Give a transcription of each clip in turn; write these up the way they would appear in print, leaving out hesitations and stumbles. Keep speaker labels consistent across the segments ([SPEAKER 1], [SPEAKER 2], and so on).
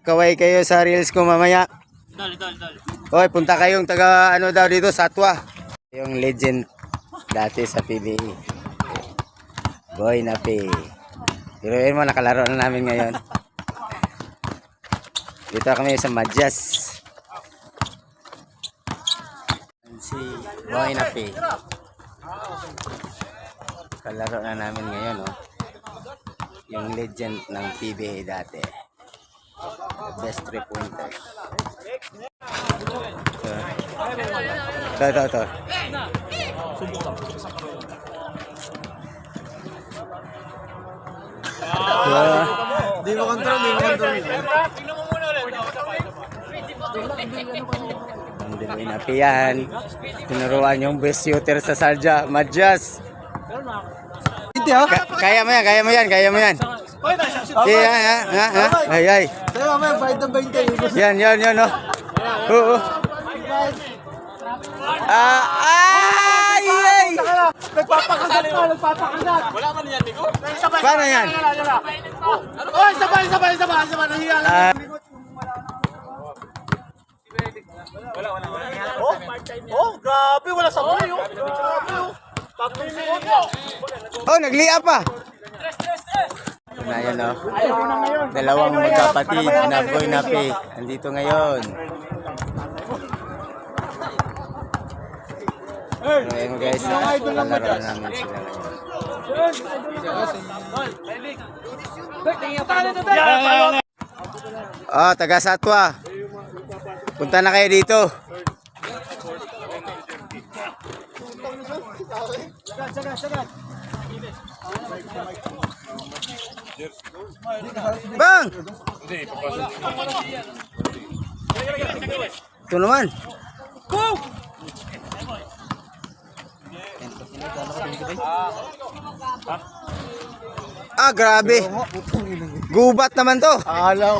[SPEAKER 1] Kaway kayo sa reels ko mamaya. Hoy, punta kayong taga ano daw dito, Satwa. Yung legend dati sa PBA. Boy Napi. Pero yun mo, nakalaro na namin ngayon. Dito kami sa Madyas. Si Boy Napi. Kalaro na namin ngayon, oh. Yung legend ng PBA dati. Best 3-pointer. Ito.
[SPEAKER 2] Di mo control.
[SPEAKER 1] Hindi mo inapiyan. Tinuruan yung best shooter sa Sarja, Madyas. Kaya mo yan. Ay.
[SPEAKER 2] Tayo mamaya, fight ng 20.
[SPEAKER 1] Yan, no. Oo. Ay!
[SPEAKER 2] Nagpapakagat. Wala man yan, Nico.
[SPEAKER 1] Paano yan?
[SPEAKER 2] Oh, sabay. Nahiya lang. Oh, grabe. Wala sabay, oh. Grabe, oh. Tatlong segundo.
[SPEAKER 1] Oh, naglia pa. Ayan, no. Dalawang magkapatid na Boy Napi. Nandito ngayon. Ayan mo guys, lalaro na namin sila ngayon. Oh, taga Satwa. Punta na kayo dito. Bang! Ito naman. Go! Grabe. Gubat naman to.
[SPEAKER 2] Alaw.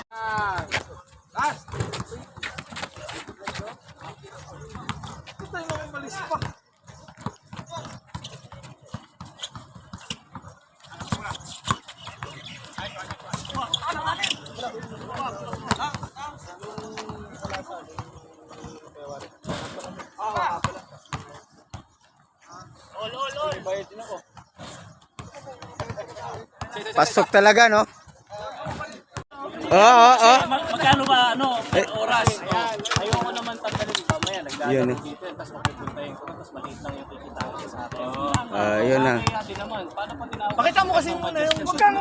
[SPEAKER 1] Pasok talaga, no? Oo.
[SPEAKER 3] Magkano ba oras? Ayoko naman tanggalin mamaya
[SPEAKER 1] Yun,
[SPEAKER 3] nagdadaan dito tapos mapupuntahin ko tapos maliit lang yung kikitain ko sa akin.
[SPEAKER 1] Yun na.
[SPEAKER 3] Paano pa tinawag?
[SPEAKER 2] Pakita mo kasi muna yung magkano.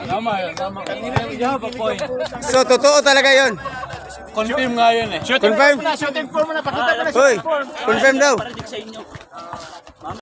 [SPEAKER 3] Tama. You have a point.
[SPEAKER 1] So, totoo talaga yun.
[SPEAKER 3] Confirm nga yun eh.
[SPEAKER 1] Confirm?
[SPEAKER 2] Shooting form mo na. Pakita mo na
[SPEAKER 1] Hoy,
[SPEAKER 2] shooting form.
[SPEAKER 1] confirm daw.
[SPEAKER 3] Para din sa inyo.